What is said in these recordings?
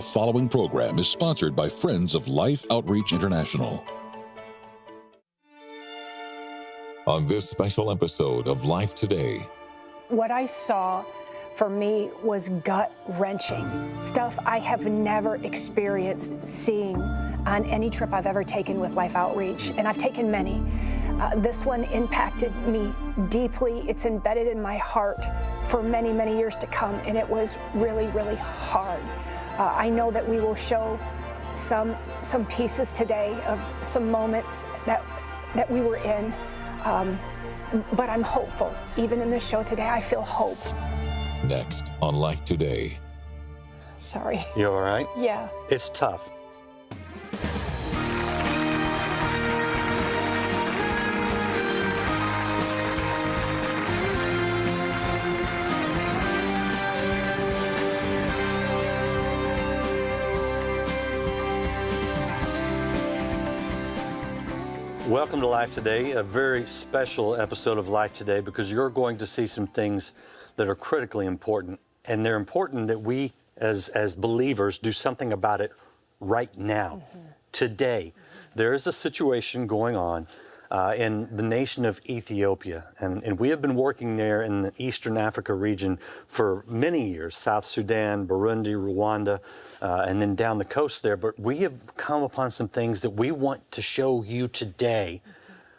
following program is sponsored by Friends of Life Outreach International. On this special episode of Life Today. What I saw for me was gut-wrenching. Stuff I have never experienced seeing on any trip I've ever taken with Life Outreach, and I've taken many. This one impacted me deeply. It's embedded in my heart for many, many years to come, and it was really, really hard. I know that we will show some pieces today of some moments that we were in, but I'm hopeful. Even in this show today, I feel hope. Next on Life Today. Sorry. You all right? Yeah. It's tough. Welcome to Life Today, a very special episode of Life Today, because you're going to see some things that are critically important, and they're important that we as believers do something about it right now, today. There is a situation going on in the nation of Ethiopia, and we have been working there in the Eastern Africa region for many years, South Sudan, Burundi, Rwanda, and then down the coast there. But we have come upon some things that we want to show you today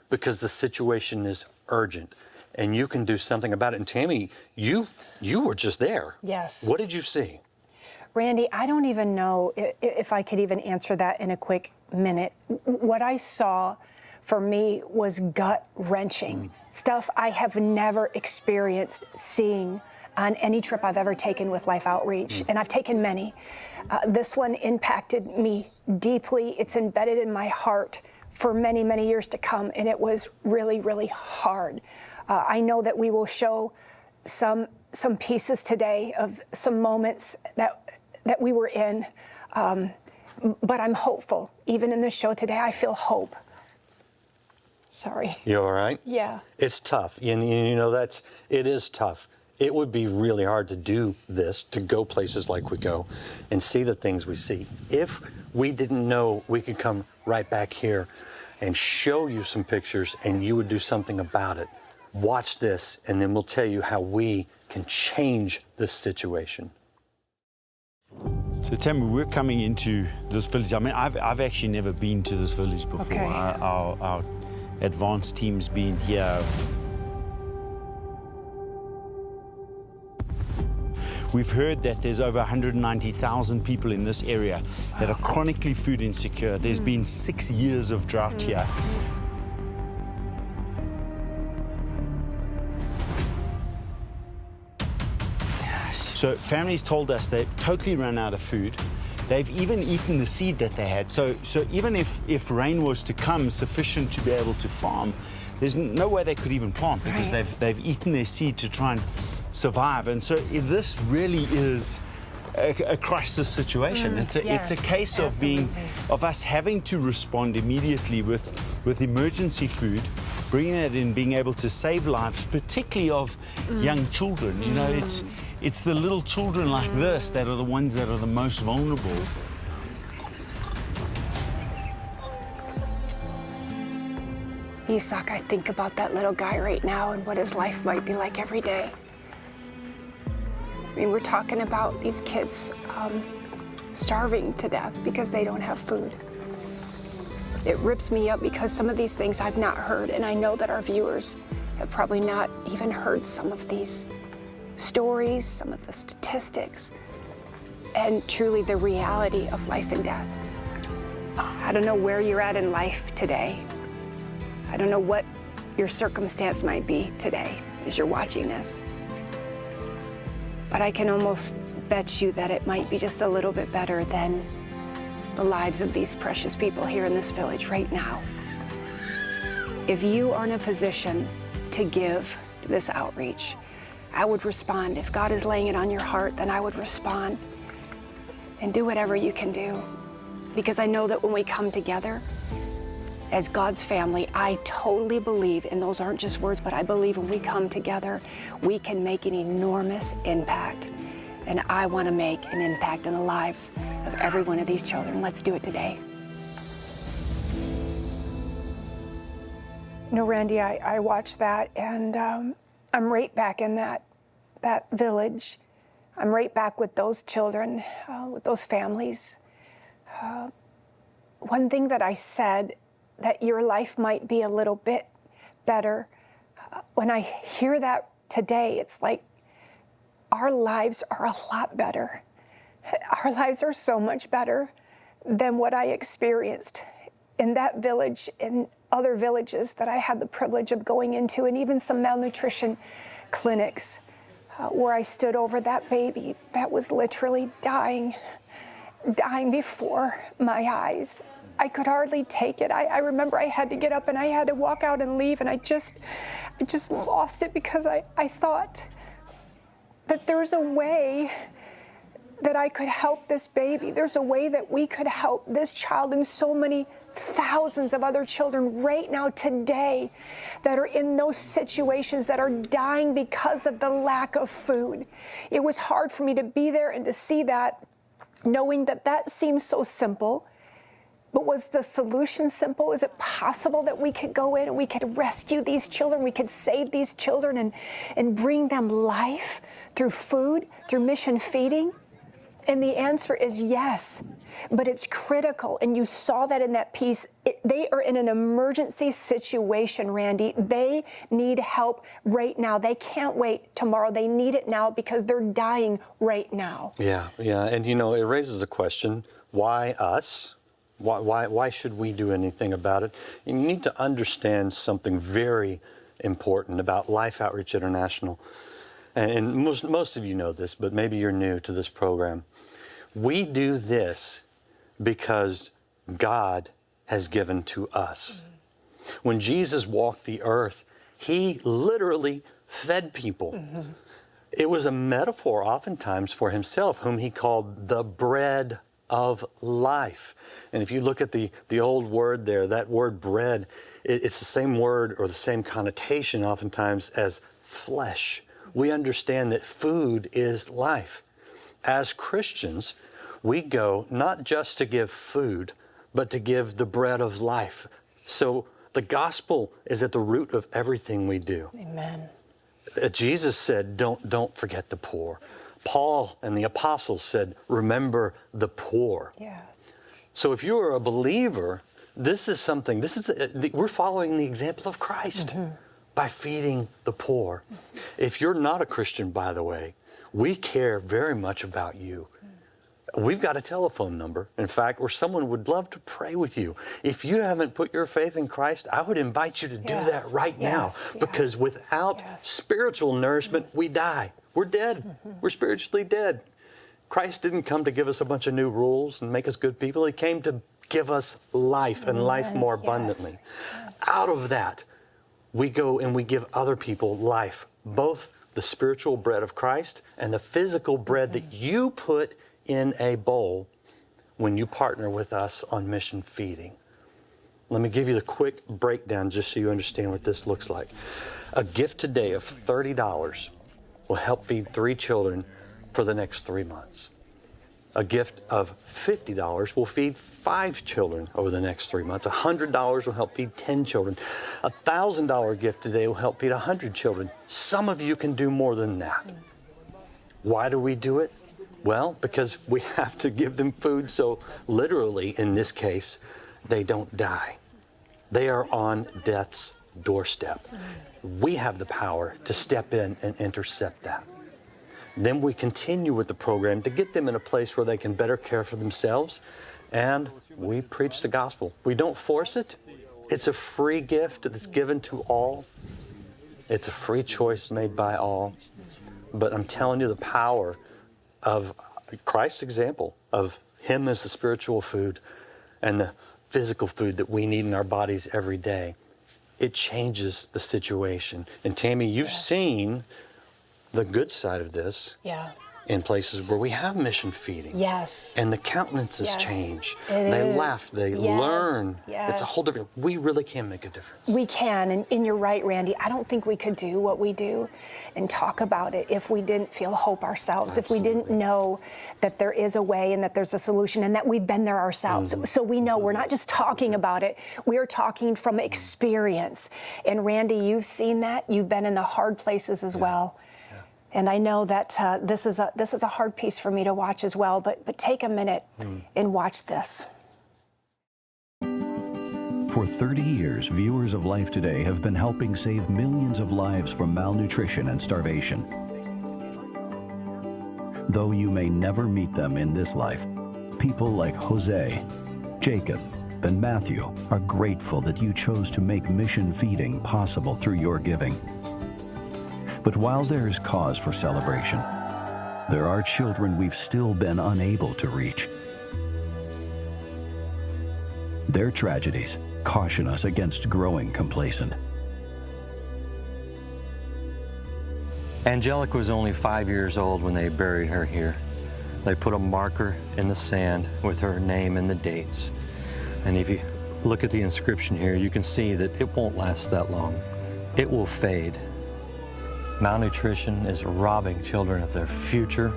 because the situation is urgent and you can do something about it. And Tammy, you were just there. Yes. What did you see? Randy, I don't even know if I could even answer that in a quick minute. What I saw for me was gut-wrenching. Stuff I have never experienced seeing on any trip I've ever taken with Life Outreach, and I've taken many. This one impacted me deeply. It's embedded in my heart for many, many years to come, and it was really, really hard. I know that we will show some pieces today of some moments that we were in, but I'm hopeful. Even in this show today, I feel hope. Sorry. You all right? Yeah. It's tough. You know, it is tough. It would be really hard to do this, to go places like we go and see the things we see. If we didn't know we could come right back here and show you some pictures and you would do something about it. Watch this, and then we'll tell you how we can change this situation. So Tammy, we're coming into this village. I mean, I've actually never been to this village before. Okay. Our advanced team's been here. We've heard that there's over 190,000 people in this area that are chronically food insecure. There's been 6 years of drought here. So families told us they've totally run out of food. They've even eaten the seed that they had. So even if rain was to come sufficient to be able to farm, there's no way they could even plant because they've eaten their seed to try and survive. And so this really is a crisis situation. It's a case of us having to respond immediately with emergency food, bringing that in, being able to save lives, particularly of young children. You know, it's the little children like this that are the ones that are the most vulnerable. Isak, I think about that little guy right now and what his life might be like every day. I mean, we're talking about these kids starving to death because they don't have food. It rips me up because some of these things I've not heard, and I know that our viewers have probably not even heard some of these stories, some of the statistics, and truly the reality of life and death. I don't know where you're at in life today. I don't know what your circumstance might be today as you're watching this. But I can almost bet you that it might be just a little bit better than the lives of these precious people here in this village right now. If you are in a position to give to this outreach, I would respond. If God is laying it on your heart, then I would respond and do whatever you can do. Because I know that when we come together as God's family, I totally believe, and those aren't just words, but I believe when we come together, we can make an enormous impact. And I want to make an impact in the lives of every one of these children. Let's do it today. You know, Randy, I watched that, and I'm right back in that village. I'm right back with those children, with those families. One thing that I said, that your life might be a little bit better. When I hear that today, it's like our lives are a lot better. Our lives are so much better than what I experienced in that village, in other villages that I had the privilege of going into, and even some malnutrition clinics where I stood over that baby that was literally dying before my eyes. I could hardly take it. I remember I had to get up and I had to walk out and leave, and I just lost it, because I thought that there's a way that I could help this baby. There's a way that we could help this child and so many thousands of other children right now today that are in those situations, that are dying because of the lack of food. It was hard for me to be there and to see that, knowing that that seems so simple. But was the solution simple? Is it possible that we could go in and we could rescue these children, we could save these children and bring them life through food, through mission feeding? And the answer is yes, but it's critical. And you saw that in that piece. They are in an emergency situation, Randy. They need help right now. They can't wait tomorrow. They need it now because they're dying right now. Yeah. And, you know, it raises a question, why us? Why should we do anything about it? And you need to understand something very important about Life Outreach International. And most of you know this, but maybe you're new to this program. We do this because God has given to us. When Jesus walked the earth, he literally fed people. It was a metaphor oftentimes for himself, whom he called the bread of life. And if you look at the old word there, that word bread, it's the same word or the same connotation oftentimes as flesh. We understand that food is life. As Christians, we go not just to give food, but to give the bread of life. So the gospel is at the root of everything we do. Amen. Jesus said, don't forget the poor. Paul and the apostles said, remember the poor. Yes. So if you are a believer, we're following the example of Christ by feeding the poor. If you're not a Christian, by the way, we care very much about you. We've got a telephone number, in fact, where someone would love to pray with you. If you haven't put your faith in Christ, I would invite you to do that right now, because without spiritual nourishment, we die. We're dead. We're spiritually dead. Christ didn't come to give us a bunch of new rules and make us good people. He came to give us life and life more abundantly. Out of that, we go and we give other people life, both the spiritual bread of Christ and the physical bread that you put in a bowl when you partner with us on mission feeding. Let me give you the quick breakdown just so you understand what this looks like. A gift today of $30 will help feed 3 children for the next 3 months. A gift of $50 will feed 5 children over the next 3 months. $100 will help feed 10 children. A $1,000 gift today will help feed 100 children. Some of you can do more than that. Why do we do it? Well, because we have to give them food, so literally, in this case, they don't die. They are on death's doorstep. We have the power to step in and intercept that. Then we continue with the program to get them in a place where they can better care for themselves, and we preach the gospel. We don't force it. It's a free gift that's given to all. It's a free choice made by all. But I'm telling you, the power of Christ's example of him as the spiritual food and the physical food that we need in our bodies every day, it changes the situation. And Tammy, you've seen the good side of this. Yeah. in places where we have mission feeding. Yes. And the countenances Yes. change. It They is. laugh, they Yes. learn. Yes. It's a whole different, we really can make a difference. We can, and you're right, Randy. I don't think we could do what we do and talk about it if we didn't feel hope ourselves, if we didn't know that there is a way and that there's a solution and that we've been there ourselves. So we know we're not just talking about it, we are talking from experience. And Randy, you've seen that. You've been in the hard places as well. And I know that this is a hard piece for me to watch as well, but take a minute and watch this. For 30 years, viewers of Life Today have been helping save millions of lives from malnutrition and starvation. Though you may never meet them in this life, people like Jose, Jacob, and Matthew are grateful that you chose to make mission feeding possible through your giving. But while there is cause for celebration, there are children we've still been unable to reach. Their tragedies caution us against growing complacent. Angelica was only 5 years old when they buried her here. They put a marker in the sand with her name and the dates. And if you look at the inscription here, you can see that it won't last that long. It will fade. Malnutrition is robbing children of their future.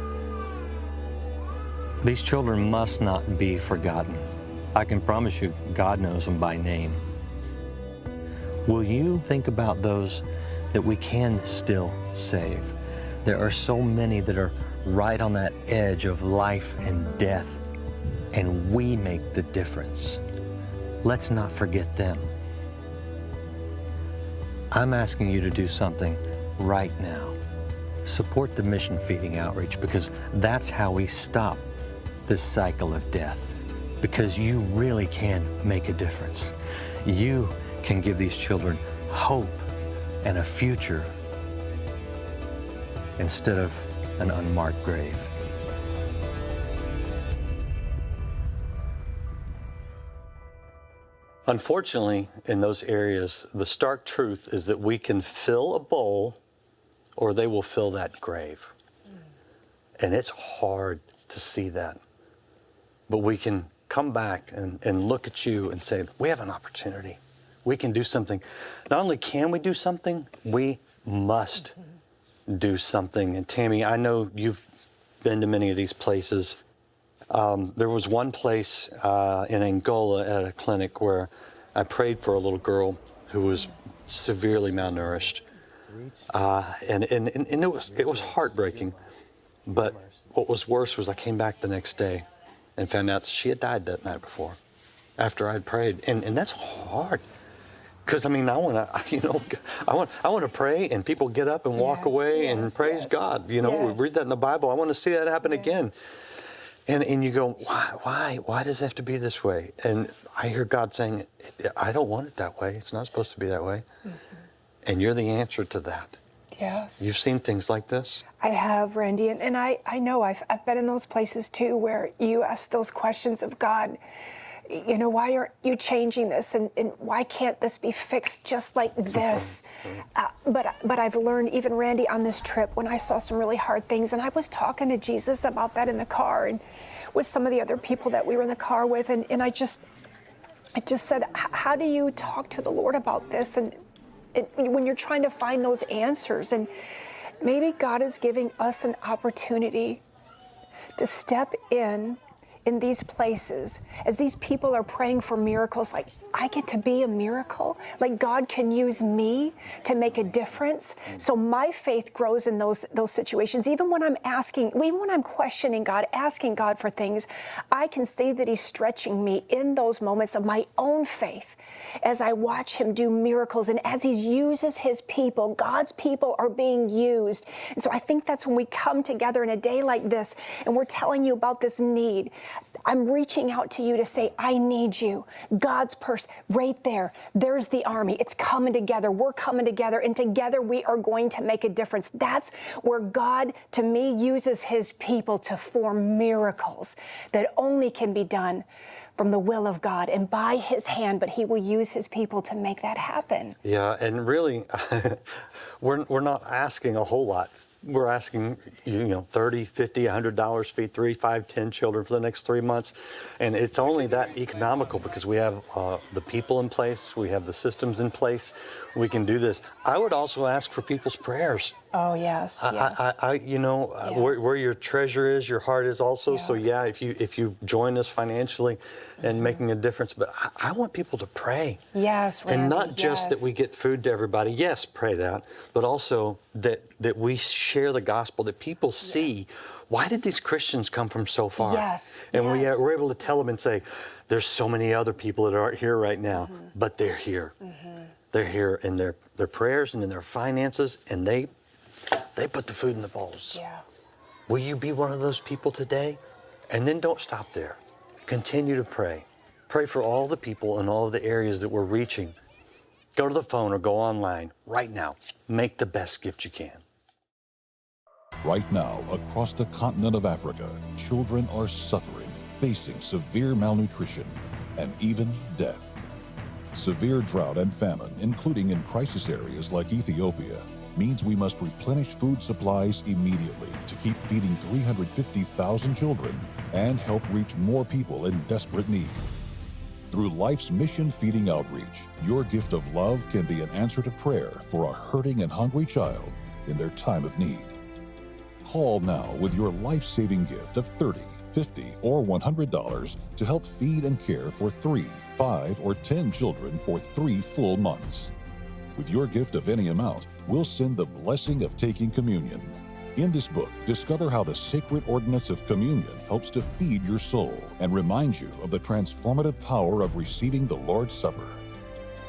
These children must not be forgotten. I can promise you, God knows them by name. Will you think about those that we can still save? There are so many that are right on that edge of life and death, and we make the difference. Let's not forget them. I'm asking you to do something right now. Support the mission feeding outreach, because that's how we stop this cycle of death. Because you really can make a difference. You can give these children hope and a future instead of an unmarked grave. Unfortunately, in those areas, the stark truth is that we can fill a bowl or they will fill that grave. And it's hard to see that. But we can come back and look at you and say, we have an opportunity. We can do something. Not only can we do something, we must do something. And Tammy, I know you've been to many of these places. There was one place in Angola at a clinic where I prayed for a little girl who was severely malnourished. And it was heartbreaking. But what was worse was I came back the next day and found out she had died that night before, after I'd prayed. And that's hard. Because I mean, I want to pray and people get up and walk away and praise God. You know, we read that in the Bible. I want to see that happen again. And you go, why does it have to be this way? And I hear God saying, I don't want it that way. It's not supposed to be that way. And you're the answer to that. Yes. You've seen things like this? I have, Randy, and I know I've been in those places too where you ask those questions of God. You know, why aren't you changing this? And why can't this be fixed just like this? But I've learned, even Randy, on this trip, when I saw some really hard things, and I was talking to Jesus about that in the car and with some of the other people that we were in the car with, and I just said, how do you talk to the Lord about this? And when you're trying to find those answers, and maybe God is giving us an opportunity to step in these places as these people are praying for miracles. Like, I get to be a miracle. Like, God can use me to make a difference. So my faith grows in those situations. Even when I'm questioning God, asking God for things, I can see that He's stretching me in those moments of my own faith as I watch Him do miracles, and as He uses His people. God's people are being used. And so I think that's when we come together in a day like this and we're telling you about this need. I'm reaching out to you to say, I need you. God's person, right there. There's the army. It's coming together. We're coming together, and together we are going to make a difference. That's where God, to me, uses His people to form miracles that only can be done from the will of God and by His hand, but He will use His people to make that happen. Yeah, and really, we're not asking a whole lot we're asking, $30, $50, $100, feed 3, 5, 10 children for the next 3 months. And it's only that economical because we have the people in place, we have the systems in place, we can do this. I would also ask for people's prayers. Oh, yes. Where your treasure is, your heart is also. Yeah. So yeah, if you join us financially and making a difference, but I want people to pray. Yes, Randy, and not just that yes. we get food to everybody. Yes, pray that, but also that we share the gospel, that people see, why did these Christians come from so far? Yes. And yes. we're able to tell them and say, there's so many other people that aren't here right now, but they're here. They're here in their prayers and in their finances, and they put the food in the bowls. Yeah. Will you be one of those people today? And then don't stop there. Continue to pray. Pray for all the people in all of the areas that we're reaching. Go to the phone or go online right now. Make the best gift you can. Right now, across the continent of Africa, children are suffering, facing severe malnutrition and even death. Severe drought and famine, including in crisis areas like Ethiopia, means we must replenish food supplies immediately to keep feeding 350,000 children and help reach more people in desperate need. Through Life's Mission Feeding Outreach, your gift of love can be an answer to prayer for a hurting and hungry child in their time of need. Call now with your life-saving gift of $30, $50, or $100 to help feed and care for 3, 5, or 10 children for 3 full months. With your gift of any amount, we'll send the blessing of taking communion. In this book, discover how the sacred ordinance of communion helps to feed your soul and remind you of the transformative power of receiving the Lord's Supper.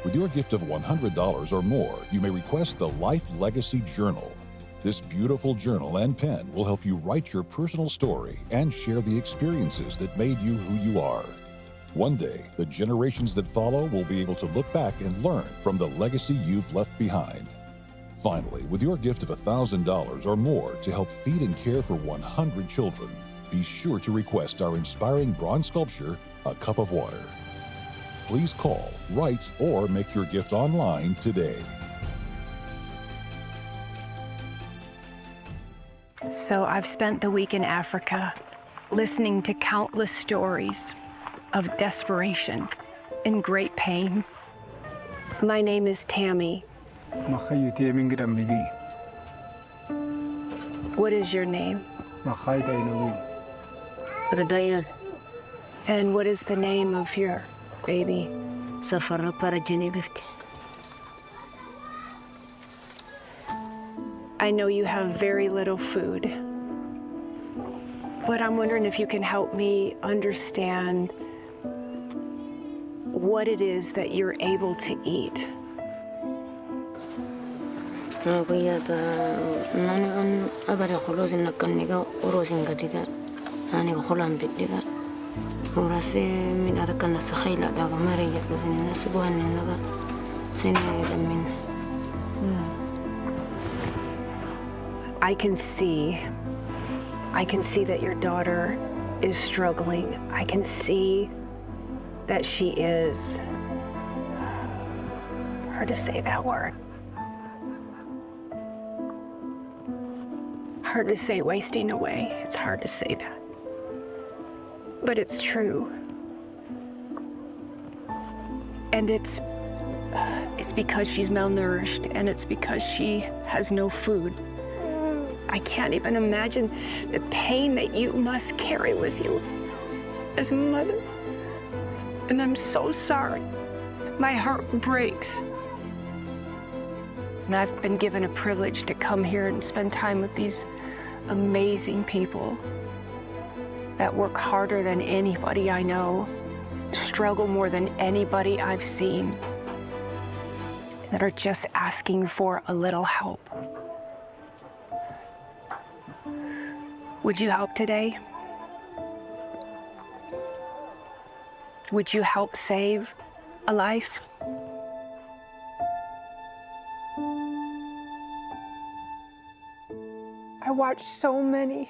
With your gift of $100 or more, you may request the Life Legacy Journal. This beautiful journal and pen will help you write your personal story and share the experiences that made you who you are. One day, the generations that follow will be able to look back and learn from the legacy you've left behind. Finally, with your gift of $1,000 or more to help feed and care for 100 children, be sure to request our inspiring bronze sculpture, A Cup of Water. Please call, write, or make your gift online today. So I've spent the week in Africa listening to countless stories of desperation and great pain. My name is Tammy. What is your name? And what is the name of your baby? I know you have very little food, but I'm wondering if you can help me understand what it is that you're able to eat. I can see that your daughter is struggling. I can see that she is, hard to say that word. Hard to say wasting away. It's hard to say that. But it's true. And it's because she's malnourished, and it's because she has no food. I can't even imagine the pain that you must carry with you as a mother. And I'm so sorry. My heart breaks. And I've been given a privilege to come here and spend time with these amazing people that work harder than anybody I know, struggle more than anybody I've seen, that are just asking for a little help. Would you help today? Would you help save a life? I watched so many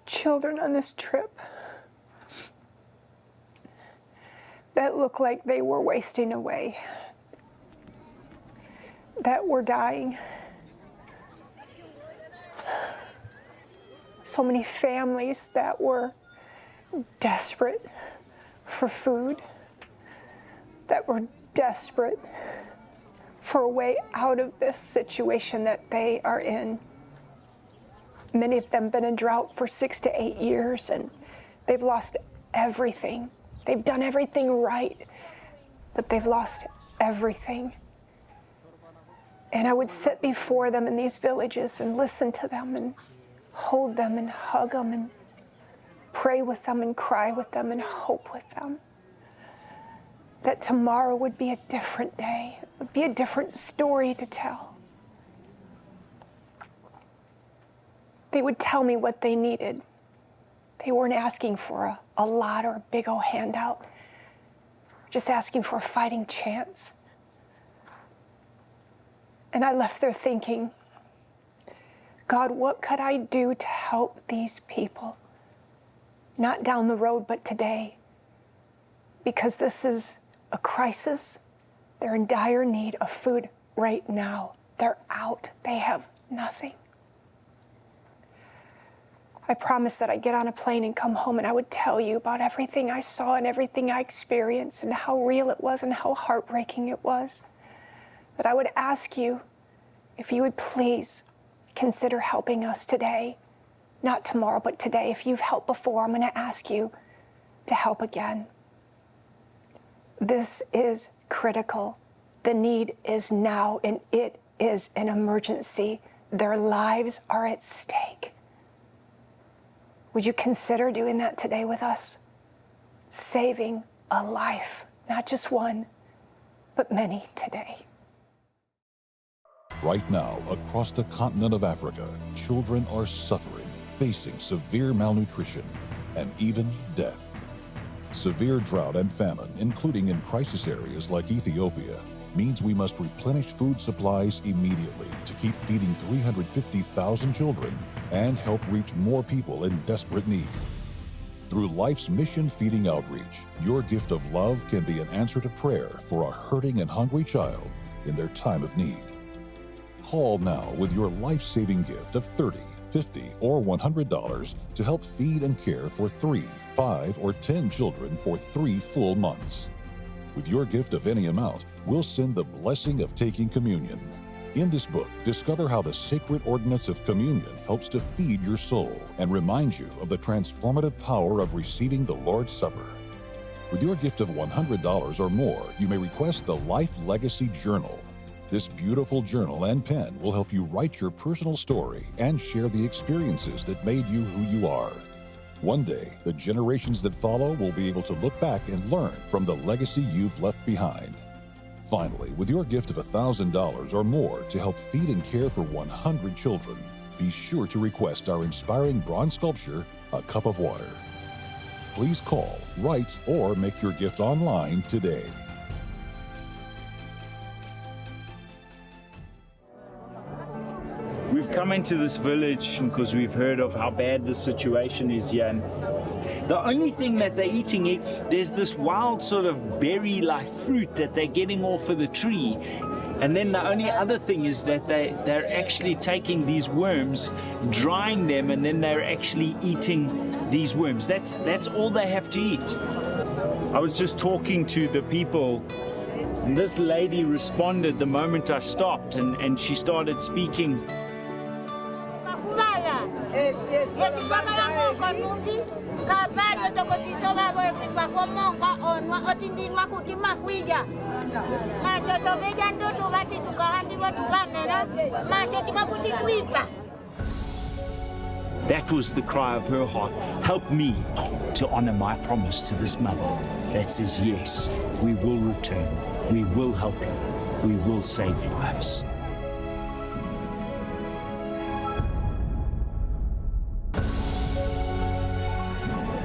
children on this trip that looked like they were wasting away, that were dying. so many families that were desperate for food, that were desperate for a way out of this situation that they are in. Many of them been in drought for 6 to 8 years, and they've lost everything. They've done everything right, but they've lost everything. And I would sit before them in these villages and listen to them and hold them and hug them and pray with them and cry with them and hope with them that tomorrow would be a different day, it would be a different story to tell. They would tell me what they needed. They weren't asking for a lot or a big old handout, just asking for a fighting chance. And I left there thinking, God, what could I do to help these people? Not down the road, but today. Because this is a crisis. They're in dire need of food right now. They're out. They have nothing. I promised that I'd get on a plane and come home and I would tell you about everything I saw and everything I experienced and how real it was and how heartbreaking it was. That I would ask you if you would please consider helping us today. Not tomorrow, but today. If you've helped before, I'm going to ask you to help again. This is critical. The need is now, and it is an emergency. Their lives are at stake. Would you consider doing that today with us? Saving a life, not just one, but many today. Right now, across the continent of Africa, children are suffering, facing severe malnutrition and even death. Severe drought and famine, including in crisis areas like Ethiopia, means we must replenish food supplies immediately to keep feeding 350,000 children and help reach more people in desperate need. Through Life's Mission Feeding Outreach, your gift of love can be an answer to prayer for a hurting and hungry child in their time of need. Call now with your life-saving gift of $30, $50, or $100 to help feed and care for 3, 5, or 10 children for 3 full months. With your gift of any amount, we'll send the blessing of taking communion. In this book, discover how the sacred ordinance of communion helps to feed your soul and reminds you of the transformative power of receiving the Lord's Supper. With your gift of $100 or more, you may request the Life Legacy Journal. This beautiful journal and pen will help you write your personal story and share the experiences that made you who you are. One day, the generations that follow will be able to look back and learn from the legacy you've left behind. Finally, with your gift of $1,000 or more to help feed and care for 100 children, be sure to request our inspiring bronze sculpture, A Cup of Water. Please call, write, or make your gift online today. We've come into this village because we've heard of how bad the situation is here. And the only thing that they're eating, there's this wild sort of berry-like fruit that they're getting off of the tree. And then the only other thing is that they're actually taking these worms, drying them, and then they're actually eating these worms. That's all they have to eat. I was just talking to the people, and this lady responded the moment I stopped, and she started speaking. That was the cry of her heart. Help me to honor my promise to this mother that says, yes, we will return, we will help you, we will save lives.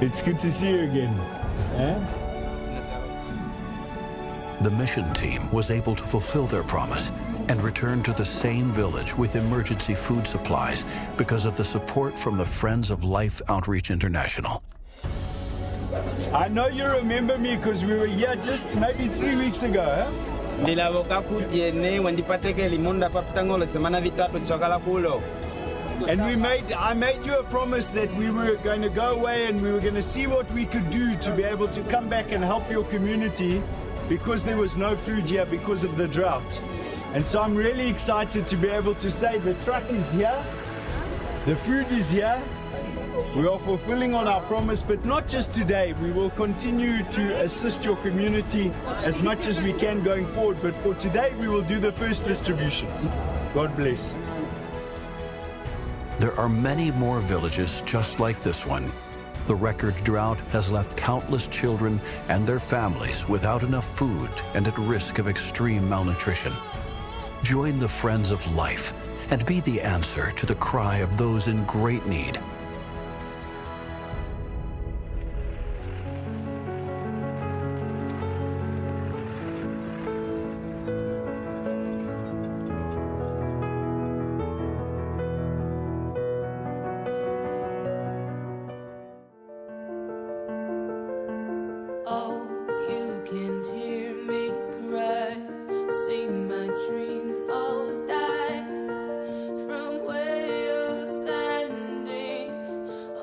It's good to see you again. The mission team was able to fulfill their promise and return to the same village with emergency food supplies because of the support from the Friends of Life Outreach International. I know you remember me because we were here just maybe 3 weeks ago, huh? And I made you a promise that we were going to go away and we were going to see what we could do to be able to come back and help your community, because there was no food here because of the drought. And so I'm really excited to be able to say the truck is here, the food is here. We are fulfilling on our promise, but not just today. We will continue to assist your community as much as we can going forward. But for today, we will do the first distribution. God bless. There are many more villages just like this one. The record drought has left countless children and their families without enough food and at risk of extreme malnutrition. Join the Friends of Life and be the answer to the cry of those in great need. Oh, you can hear me cry, see my dreams all die, from where you're standing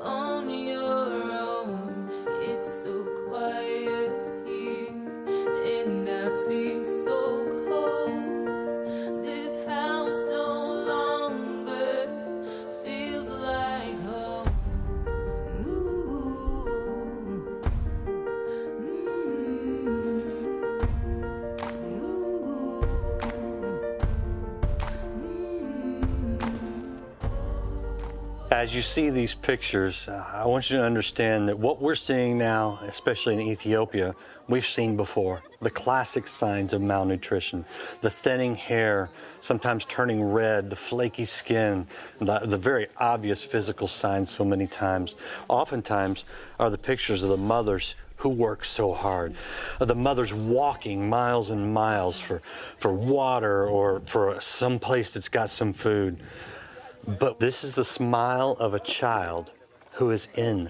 on your own. It's so quiet here, and I feel so cold. This house no longer feels like home. Ooh. As you see these pictures, I want you to understand that what we're seeing now, especially in Ethiopia, we've seen before. The classic signs of malnutrition, the thinning hair, sometimes turning red, the flaky skin, the very obvious physical signs so many times. Oftentimes are the pictures of the mothers who work so hard, the mothers walking miles and miles for water or for some place that's got some food. But this is the smile of a child who is in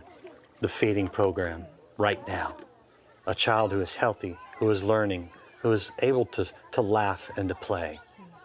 the feeding program right now. A child who is healthy, who is learning, who is able to laugh and to play.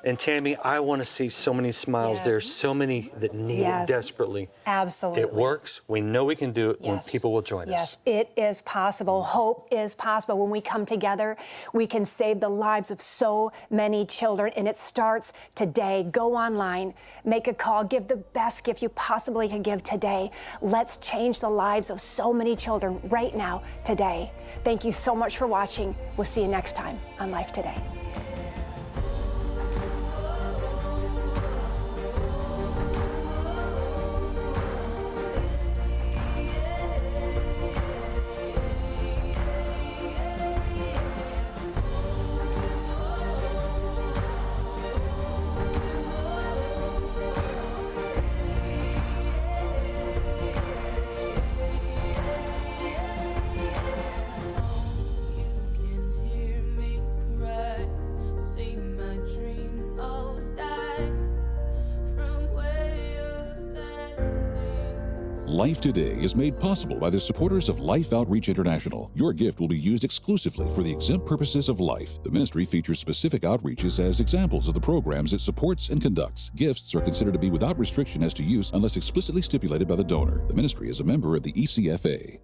And Tammy, I want to see so many smiles. Yes. There's so many that need it desperately. Absolutely. It works. We know we can do it when people will join Yes, us. it is possible. Hope is possible. When we come together, we can save the lives of so many children, and it starts today. Go online, make a call, give the best gift you possibly can give today. Let's change the lives of so many children right now, today. Thank you so much for watching. We'll see you next time on Life Today. Life Today is made possible by the supporters of Life Outreach International. Your gift will be used exclusively for the exempt purposes of life. The ministry features specific outreaches as examples of the programs it supports and conducts. Gifts are considered to be without restriction as to use unless explicitly stipulated by the donor. The ministry is a member of the ECFA.